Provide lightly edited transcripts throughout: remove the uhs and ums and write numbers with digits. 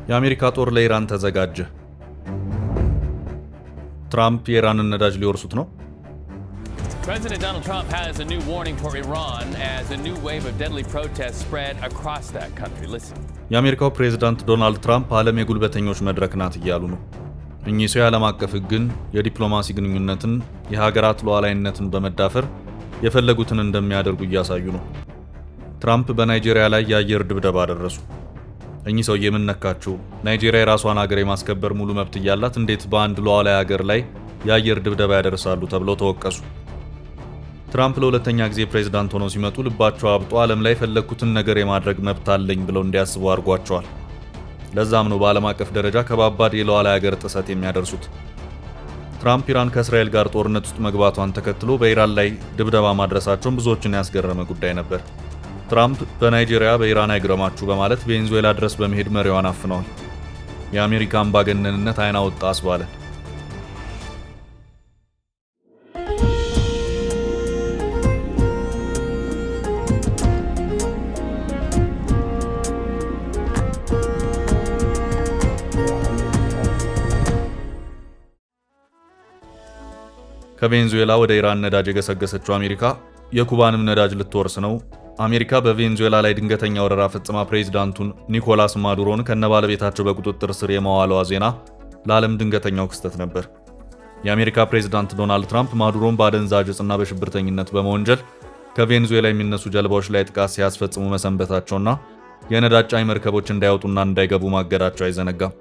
የአሜሪካ ጦር ለኢራን ተዘጋጀ። ትራምፕ የኢራንን ነዳጅ ሊወርሱት ነው። President Donald Trump has a new warning for Iran as a new wave of deadly protests spread across that country. Listen. የአሜሪካው ፕሬዝዳንት ዶናልድ ትራምፕ ዓለም የጉልበተኞች መድረክ ናት እያሉ ነው። እኚህ ሰው የዓለም አቀፍ ሕግን፣ የዲፕሎማሲ ግንኙነትን፣ የሀገራት ሉዓላዊነትን በመዳፈር የፈለጉትን እንደሚያደርጉ እያሳዩ ነው። ትራምፕ በናይጄሪያ ላይ የአየር ድብደባ አደረሱ። እኚህ ሰውዬ ምን ነካቸው? ናይጄሪያ የራሷን ሀገር የማስከበር ሙሉ መብት እያላት እንዴት በአንድ ሉዓላዊ ሀገር ላይ የአየር ድብደባ ያደርሳሉ ተብለው ተወቀሱ። ትራምፕ ለሁለተኛ ጊዜ ፕሬዝዳንት ሆነው ሲመጡ ልባቸው አብጦ ዓለም ላይ የፈለኩትን ነገር የማድረግ መብት አለኝ ብለው እንዲያስቡ አድርጓቸዋል። ለዛም ነው በዓለም አቀፍ ደረጃ ከባባድ የሉዓላዊ ሀገር ጥሰት የሚያደርሱት። ትራምፕ ኢራን ከእስራኤል ጋር ጦርነት ውስጥ መግባቷን ተከትሎ በኢራን ላይ ድብደባ ማድረሳቸውን ብዙዎችን ያስገረመ ጉዳይ ነበር። ትራምፕ በናይጄሪያ በኢራን አይግረማችሁ በማለት ቬኔዙዌላ ድረስ በመሄድ መሪዋን አፍነዋል። የአሜሪካ አምባገነንነት አይን አወጣ አስባለ። ከቬኔዙዌላ ወደ ኢራን ነዳጅ የገሰገሰችው አሜሪካ የኩባንም ነዳጅ ልትወርስ ነው። አሜሪካ በቬኔዙዌላ ላይ ድንገተኛ ወረራ ፈጽማ ፕሬዝዳንቱን ኒኮላስ ማዱሮን ከነባለቤታቸው በቁጥጥር ስር የማዋሏ ዜና ለዓለም ድንገተኛው ክስተት ነበር። የአሜሪካ ፕሬዝዳንት ዶናልድ ትራምፕ ማዱሮን በአደንዛዥ ዕፅና በሽብርተኝነት በመወንጀል ከቬኔዙዌላ የሚነሱ ጀልባዎች ላይ ጥቃት ሲያስፈጽሙ መሰንበታቸውና የነዳጅ ጫኝ መርከቦች እንዳይወጡና እንዳይገቡ ማገዳቸው አይዘነጋም።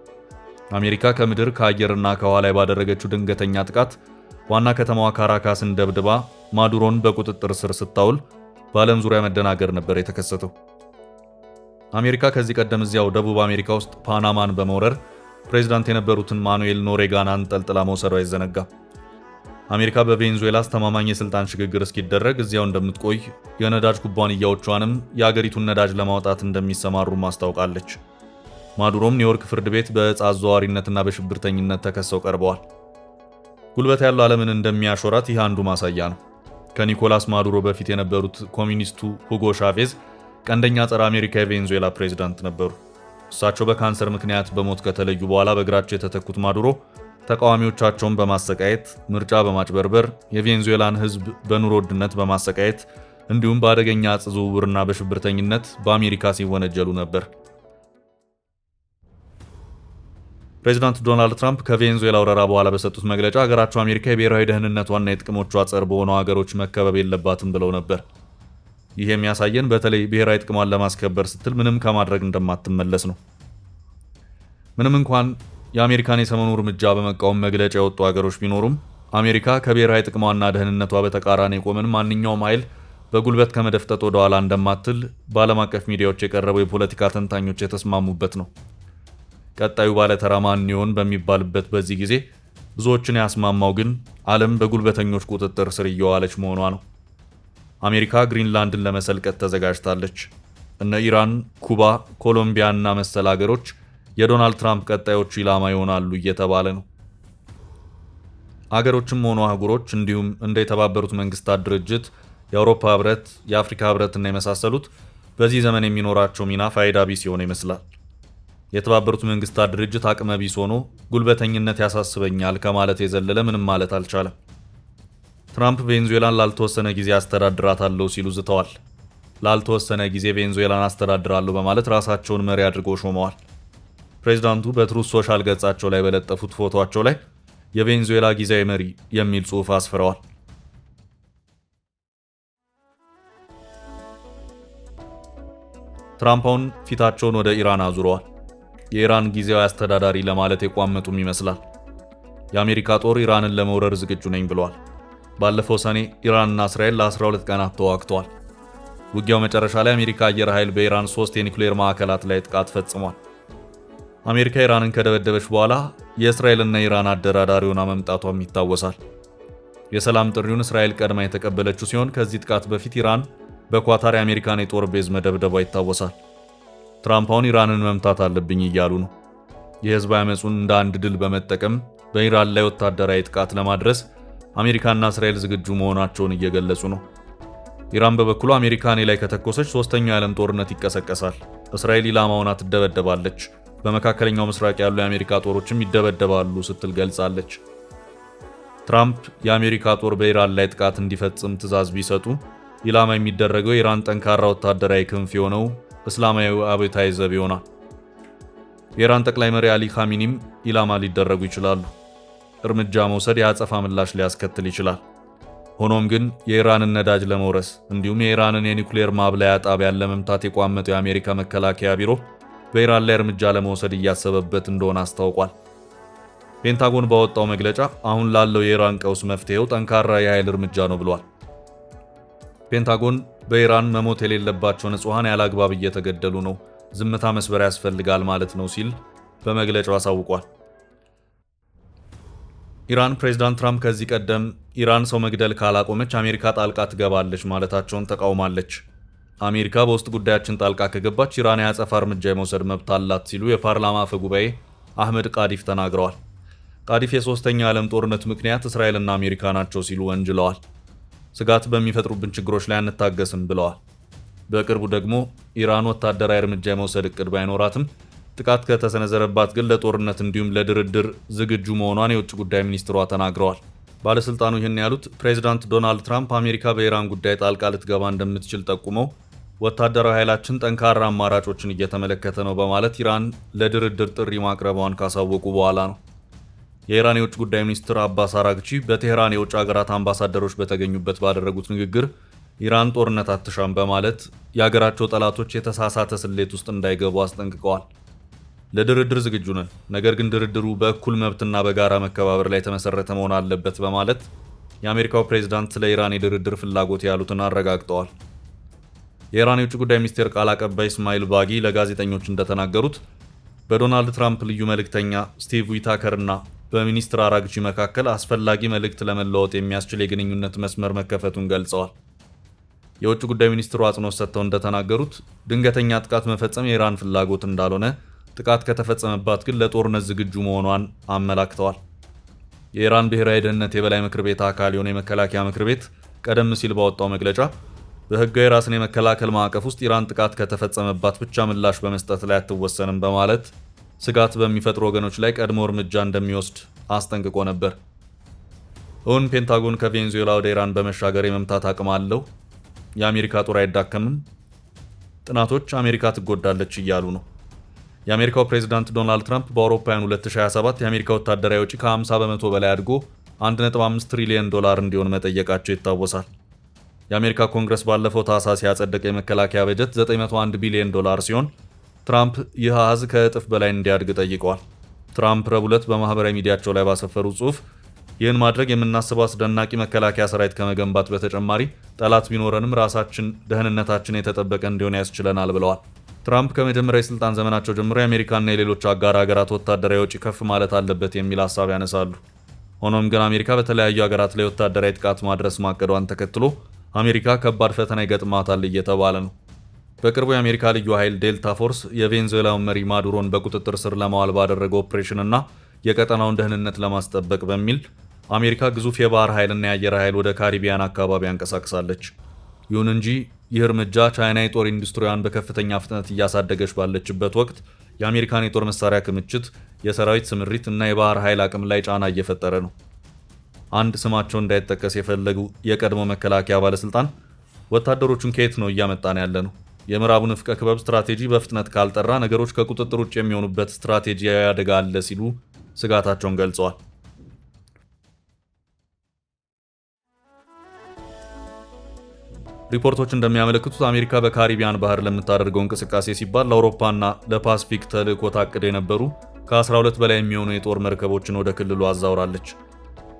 አሜሪካ ከምድር ከአየርና ከውሃ ላይ ባደረገችው ድንገተኛ ጥቃት ዋና ከተማዋ ካራካስን ደብድባ ማዱሮን በቁጥጥር ስር ስታውል በዓለም ዙሪያ መደናገር ነበር የተከሰተው። አሜሪካ ከዚህ ቀደም እዚያው ደቡብ አሜሪካ ውስጥ ፓናማን በመውረር ፕሬዝዳንት የነበሩትን ማኑኤል ኖሬጋን አንጠልጥላ መውሰዷ አይዘነጋም። አሜሪካ በቬኔዙዌላ አስተማማኝ የስልጣን ሽግግር እስኪደረግ እዚያው እንደምትቆይ የነዳጅ ኩባንያዎቿንም የአገሪቱን ነዳጅ ለማውጣት እንደሚሰማሩ ማስታወቃለች። ማዱሮም ኒውዮርክ ፍርድ ቤት በዕፅ አዘዋዋሪነትና በሽብርተኝነት ተከሰው ቀርበዋል። ጉልበት ያለው ዓለምን እንደሚያሾራት ይህ አንዱ ማሳያ ነው። ከኒኮላስ ማዱሮ በፊት የነበሩት ኮሚኒስቱ ሁጎ ሻቬዝ ቀንደኛ ጸረ አሜሪካ የቬኔዙዌላ ፕሬዝዳንት ነበሩ። እሳቸው በካንሰር ምክንያት በሞት ከተለዩ በኋላ በእግራቸው የተተኩት ማዱሮ ተቃዋሚዎቻቸውን በማሰቃየት፣ ምርጫ በማጭበርበር፣ የቬኔዙዌላን ሕዝብ በኑሮ ውድነት በማሰቃየት እንዲሁም በአደገኛ ዕፅ ዝውውርና በሽብርተኝነት በአሜሪካ ሲወነጀሉ ነበር። ፕሬዚዳንት ዶናልድ ትራምፕ ከቬኔዙዌላ ወረራ በኋላ በሰጡት መግለጫ ሀገራቸው አሜሪካ የብሔራዊ ደህንነቷና የጥቅሞቿ ጸር በሆኑ ሀገሮች መከበብ የለባትም ብለው ነበር። ይህ የሚያሳየን በተለይ ብሔራዊ ጥቅሟን ለማስከበር ስትል ምንም ከማድረግ እንደማትመለስ ነው። ምንም እንኳን የአሜሪካን የሰሞኑ እርምጃ በመቃወም መግለጫ የወጡ ሀገሮች ቢኖሩም አሜሪካ ከብሔራዊ ጥቅሟና ደህንነቷ በተቃራኒ የቆመን ማንኛውም ኃይል በጉልበት ከመደፍጠጥ ወደ ኋላ እንደማትል በዓለም አቀፍ ሚዲያዎች የቀረበው የፖለቲካ ተንታኞች የተስማሙበት ነው። ቀጣዩ ባለተራ ማን ይሆን በሚባልበት በዚህ ጊዜ ብዙዎችን ያስማማው ግን ዓለም በጉልበተኞች ቁጥጥር ስር እየዋለች መሆኗ ነው። አሜሪካ ግሪንላንድን ለመሰልቀጥ ተዘጋጅታለች። እነ ኢራን፣ ኩባ፣ ኮሎምቢያ እና መሰል ሀገሮች የዶናልድ ትራምፕ ቀጣዮቹ ኢላማ ይሆናሉ እየተባለ ነው። ሀገሮችም ሆኑ አህጉሮች እንዲሁም እንደ የተባበሩት መንግስታት ድርጅት፣ የአውሮፓ ህብረት፣ የአፍሪካ ህብረትና የመሳሰሉት በዚህ ዘመን የሚኖራቸው ሚና ፋይዳ ቢስ የሆነ ይመስላል። የተባበሩት መንግስታት ድርጅት አቅመ ቢስ ሆኖ ጉልበተኝነት ያሳስበኛል ከማለት የዘለለ ምንም ማለት አልቻለም። ትራምፕ ቬኔዙዌላን ላልተወሰነ ጊዜ አስተዳድራታለሁ ሲሉ ዝተዋል። ላልተወሰነ ጊዜ ቬኔዙዌላን አስተዳድራለሁ በማለት ራሳቸውን መሪ አድርገው ሾመዋል። ፕሬዝዳንቱ በትሩዝ ሶሻል ገጻቸው ላይ በለጠፉት ፎቶአቸው ላይ የቬኔዙዌላ ጊዜያዊ መሪ የሚል ጽሑፍ አስፍረዋል። ትራምፕ አሁን ፊታቸውን ወደ ኢራን አዙረዋል። የኢራን ጊዜያዊ አስተዳዳሪ ለማለት የቋመጡም ይመስላል። የአሜሪካ ጦር ኢራንን ለመውረር ዝግጁ ነኝ ብለዋል። ባለፈው ሰኔ ኢራንና እስራኤል ለ12 ቀናት ተዋግተዋል። ውጊያው መጨረሻ ላይ አሜሪካ አየር ኃይል በኢራን 3 የኒውክሌር ማዕከላት ላይ ጥቃት ፈጽሟል። አሜሪካ ኢራንን ከደበደበች በኋላ የእስራኤልና ኢራን አደራዳሪ ሆና መምጣቷም ይታወሳል። የሰላም ጥሪውን እስራኤል ቀድማ የተቀበለችው ሲሆን ከዚህ ጥቃት በፊት ኢራን በኳታር የአሜሪካን የጦር ቤዝ መደብደቧ ይታወሳል። ትራምፕ አሁን ኢራንን መምታት አለብኝ እያሉ ነው። የህዝብ አመጹን እንደ አንድ ድል በመጠቀም በኢራን ላይ ወታደራዊ ጥቃት ለማድረስ አሜሪካና እስራኤል ዝግጁ መሆናቸውን እየገለጹ ነው። ኢራን በበኩሉ አሜሪካ እኔ ላይ ከተኮሰች ሶስተኛው የዓለም ጦርነት ይቀሰቀሳል፣ እስራኤል ኢላማ ሆና ትደበደባለች፣ በመካከለኛው ምስራቅ ያሉ የአሜሪካ ጦሮችም ይደበደባሉ ስትል ገልጻለች። ትራምፕ የአሜሪካ ጦር በኢራን ላይ ጥቃት እንዲፈጽም ትዕዛዝ ቢሰጡ ኢላማ የሚደረገው የኢራን ጠንካራ ወታደራዊ ክንፍ የሆነው እስላማዊ አብዮታዊ ዘብ ይሆናል። የኢራን ጠቅላይ መሪ አሊ ኻሜኒም ኢላማ ሊደረጉ ይችላሉ። እርምጃ መውሰድ የአጸፋ ምላሽ ሊያስከትል ይችላል። ሆኖም ግን የኢራንን ነዳጅ ለመውረስ እንዲሁም የኢራንን የኒውክሌር ማብላያ ጣቢያን ለመምታት የቋመጠው የአሜሪካ መከላከያ ቢሮ በኢራን ላይ እርምጃ ለመውሰድ እያሰበበት እንደሆነ አስታውቋል። ፔንታጎን ባወጣው መግለጫ አሁን ላለው የኢራን ቀውስ መፍትሄው ጠንካራ የኃይል እርምጃ ነው ብሏል። ፔንታጎን በኢራን መሞት የሌለባቸው ንጹሃን ያለአግባብ እየተገደሉ ነው፣ ዝምታ መስበር ያስፈልጋል ማለት ነው ሲል በመግለጫው አሳውቋል። ኢራን ፕሬዝዳንት ትራምፕ ከዚህ ቀደም ኢራን ሰው መግደል ካላቆመች አሜሪካ ጣልቃ ትገባለች ማለታቸውን ተቃውማለች። አሜሪካ በውስጥ ጉዳያችን ጣልቃ ከገባች ኢራን የአጸፋ እርምጃ የመውሰድ መብት አላት ሲሉ የፓርላማ አፈ ጉባኤ አህመድ ቃዲፍ ተናግረዋል። ቃዲፍ የሶስተኛው የዓለም ጦርነት ምክንያት እስራኤልና አሜሪካ ናቸው ሲሉ ወንጅለዋል። ስጋት በሚፈጥሩብን ችግሮች ላይ አንታገስም ብለዋል። በቅርቡ ደግሞ ኢራን ወታደራዊ እርምጃ የመውሰድ እቅድ ባይኖራትም ጥቃት ከተሰነዘረባት ግን ለጦርነት እንዲሁም ለድርድር ዝግጁ መሆኗን የውጭ ጉዳይ ሚኒስትሯ ተናግረዋል። ባለስልጣኑ ይህን ያሉት ፕሬዚዳንት ዶናልድ ትራምፕ አሜሪካ በኢራን ጉዳይ ጣልቃ ልትገባ እንደምትችል ጠቁመው ወታደራዊ ኃይላችን ጠንካራ አማራጮችን እየተመለከተ ነው በማለት ኢራን ለድርድር ጥሪ ማቅረቧን ካሳወቁ በኋላ ነው። የኢራን የውጭ ጉዳይ ሚኒስትር አባስ አራግቺ በቴህራን የውጭ ሀገራት አምባሳደሮች በተገኙበት ባደረጉት ንግግር ኢራን ጦርነት አትሻም በማለት የሀገራቸው ጠላቶች የተሳሳተ ስሌት ውስጥ እንዳይገቡ አስጠንቅቀዋል። ለድርድር ዝግጁ ነን፣ ነገር ግን ድርድሩ በእኩል መብትና በጋራ መከባበር ላይ የተመሰረተ መሆን አለበት በማለት የአሜሪካው ፕሬዝዳንት ስለ ኢራን የድርድር ፍላጎት ያሉትን አረጋግጠዋል። የኢራን የውጭ ጉዳይ ሚኒስቴር ቃል አቀባይ እስማኤል ባጊ ለጋዜጠኞች እንደተናገሩት በዶናልድ ትራምፕ ልዩ መልእክተኛ ስቲቭ ዊታከር እና በሚኒስትር አራግቺ መካከል አስፈላጊ መልእክት ለመለወጥ የሚያስችል የግንኙነት መስመር መከፈቱን ገልጸዋል። የውጭ ጉዳይ ሚኒስትሩ አጽንኦት ሰጥተው እንደተናገሩት ድንገተኛ ጥቃት መፈጸም የኢራን ፍላጎት እንዳልሆነ፣ ጥቃት ከተፈጸመባት ግን ለጦርነት ዝግጁ መሆኗን አመላክተዋል። የኢራን ብሔራዊ ደህንነት የበላይ ምክር ቤት አካል የሆነ የመከላከያ ምክር ቤት ቀደም ሲል ባወጣው መግለጫ በህጋዊ ራስን የመከላከል ማዕቀፍ ውስጥ ኢራን ጥቃት ከተፈጸመባት ብቻ ምላሽ በመስጠት ላይ አትወሰንም በማለት ስጋት በሚፈጥሩ ወገኖች ላይ ቀድሞ እርምጃ እንደሚወስድ አስጠንቅቆ ነበር። እውን ፔንታጎን ከቬኔዙዌላ ወደ ኢራን በመሻገር የመምታት አቅም አለው? የአሜሪካ ጦር አይዳከምም? ጥናቶች አሜሪካ ትጎዳለች እያሉ ነው። የአሜሪካው ፕሬዝዳንት ዶናልድ ትራምፕ በአውሮፓውያን 2027 የአሜሪካ ወታደራዊ ወጪ ከ50 በመቶ በላይ አድጎ 1.5 ትሪሊዮን ዶላር እንዲሆን መጠየቃቸው ይታወሳል። የአሜሪካ ኮንግረስ ባለፈው ታህሳስ ያጸደቀ የመከላከያ በጀት 901 ቢሊዮን ዶላር ሲሆን ትራምፕ ይህ አሃዝ ከእጥፍ በላይ እንዲያድግ ጠይቀዋል። ትራምፕ ረቡዕ ዕለት በማህበራዊ ሚዲያቸው ላይ ባሰፈሩት ጽሑፍ ይህን ማድረግ የምናስበው አስደናቂ መከላከያ ሰራዊት ከመገንባት በተጨማሪ ጠላት ቢኖረንም ራሳችን ደህንነታችን የተጠበቀ እንዲሆን ያስችለናል ብለዋል። ትራምፕ ከመጀመሪያ የስልጣን ዘመናቸው ጀምሮ የአሜሪካና የሌሎች አጋር ሀገራት ወታደራዊ ወጪ ከፍ ማለት አለበት የሚል ሀሳብ ያነሳሉ። ሆኖም ግን አሜሪካ በተለያዩ ሀገራት ላይ ወታደራዊ ጥቃት ማድረስ ማቀዷን ተከትሎ አሜሪካ ከባድ ፈተና ይገጥማታል እየተባለ ነው። በቅርቡ የአሜሪካ ልዩ ኃይል ዴልታ ፎርስ የቬኔዙዌላውን መሪ ማዱሮን በቁጥጥር ስር ለማዋል ባደረገው ኦፕሬሽን እና የቀጠናውን ደህንነት ለማስጠበቅ በሚል አሜሪካ ግዙፍ የባህር ኃይልና የአየር ኃይል ወደ ካሪቢያን አካባቢ አንቀሳቅሳለች። ይሁን እንጂ ይህ እርምጃ ቻይና የጦር ኢንዱስትሪዋን በከፍተኛ ፍጥነት እያሳደገች ባለችበት ወቅት የአሜሪካን የጦር መሳሪያ ክምችት፣ የሰራዊት ስምሪት እና የባህር ኃይል አቅም ላይ ጫና እየፈጠረ ነው። አንድ ስማቸው እንዳይጠቀስ የፈለጉ የቀድሞ መከላከያ ባለስልጣን ወታደሮቹን ከየት ነው እያመጣን ያለ ነው? የምዕራቡ ንፍቀ ክበብ ስትራቴጂ በፍጥነት ካልጠራ ነገሮች ከቁጥጥር ውጭ የሚሆኑበት ስትራቴጂያዊ አደጋ አለ ሲሉ ስጋታቸውን ገልጸዋል። ሪፖርቶች እንደሚያመለክቱት አሜሪካ በካሪቢያን ባህር ለምታደርገው እንቅስቃሴ ሲባል ለአውሮፓና ለፓሲፊክ ተልዕኮ ታቅደው የነበሩ ከ12 በላይ የሚሆኑ የጦር መርከቦችን ወደ ክልሉ አዛውራለች።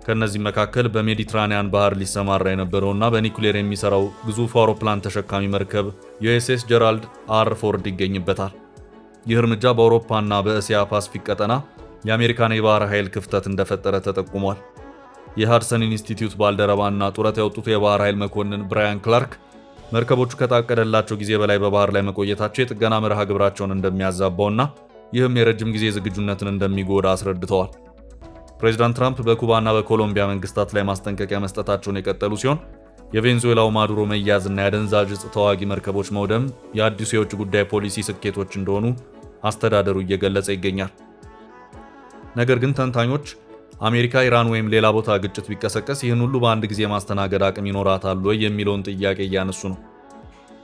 ከእነዚህም መካከል በሜዲትራኒያን ባህር ሊሰማራ የነበረውና በኒኩሌር የሚሰራው ግዙፍ አውሮፕላን ተሸካሚ መርከብ ዩኤስኤስ ጀራልድ አር ፎርድ ይገኝበታል። ይህ እርምጃ በአውሮፓና በእስያ ፓሲፊክ ቀጠና የአሜሪካን የባህር ኃይል ክፍተት እንደፈጠረ ተጠቁሟል። የሃድሰን ኢንስቲትዩት ባልደረባና ጡረታ የወጡት የባህር ኃይል መኮንን ብራያን ክላርክ መርከቦቹ ከታቀደላቸው ጊዜ በላይ በባህር ላይ መቆየታቸው የጥገና መርሃ ግብራቸውን እንደሚያዛባውና ይህም የረጅም ጊዜ ዝግጁነትን እንደሚጎዳ አስረድተዋል። ፕሬዚዳንት ትራምፕ በኩባና በኮሎምቢያ መንግስታት ላይ ማስጠንቀቂያ መስጠታቸውን የቀጠሉ ሲሆን የቬንዙዌላው ማዱሮ መያዝና የአደንዛዥ ዕፅ ተዋጊ መርከቦች መውደም የአዲሱ የውጭ ጉዳይ ፖሊሲ ስኬቶች እንደሆኑ አስተዳደሩ እየገለጸ ይገኛል። ነገር ግን ተንታኞች አሜሪካ ኢራን ወይም ሌላ ቦታ ግጭት ቢቀሰቀስ ይህን ሁሉ በአንድ ጊዜ ማስተናገድ አቅም ይኖራታል ወይ የሚለውን ጥያቄ እያነሱ ነው።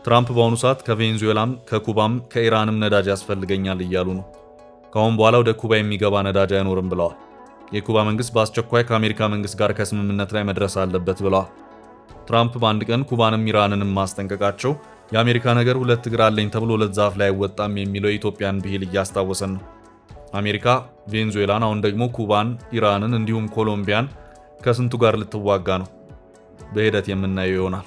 ትራምፕ በአሁኑ ሰዓት ከቬንዙዌላም ከኩባም ከኢራንም ነዳጅ ያስፈልገኛል እያሉ ነው። ከአሁን በኋላ ወደ ኩባ የሚገባ ነዳጅ አይኖርም ብለዋል። የኩባ መንግስት በአስቸኳይ ከአሜሪካ መንግስት ጋር ከስምምነት ላይ መድረስ አለበት ብለዋል። ትራምፕ በአንድ ቀን ኩባንም ኢራንንም ማስጠንቀቃቸው የአሜሪካ ነገር ሁለት እግር አለኝ ተብሎ ሁለት ዛፍ ላይ አይወጣም የሚለው የኢትዮጵያን ብሂል እያስታወሰን ነው። አሜሪካ ቬንዙዌላን፣ አሁን ደግሞ ኩባን፣ ኢራንን እንዲሁም ኮሎምቢያን ከስንቱ ጋር ልትዋጋ ነው? በሂደት የምናየው ይሆናል።